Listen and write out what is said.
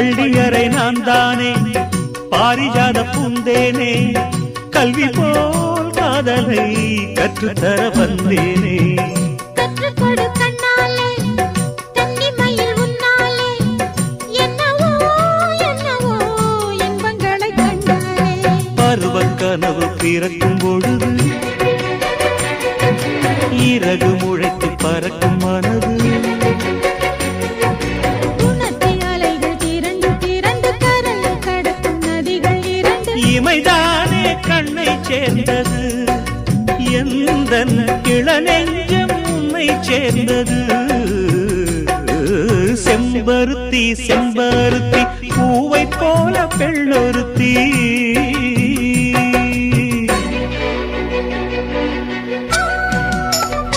பள்ளியறை நான் தானே பாரிஜாத பூந்தேனே கல்வி போல் காதலை கற்றுத்தர வந்தேனே கற்றுக்கொடு கண்ணாலே கன்னிமயில் உன்னாலே என்னவோ என்னவோ இன்பங்களை கண்டாலே பருவக் கனவு பிறக்கும் பொழுது இறகு முளைத்து பறக்கும் மனது இமைதானே கண்ணை சேர்ந்தது எந்தன் இளநெஞ்சம் உன்னை சேர்ந்தது செம்பருத்தி செம்பருத்தி பூவை போல பெண்ணொருத்தி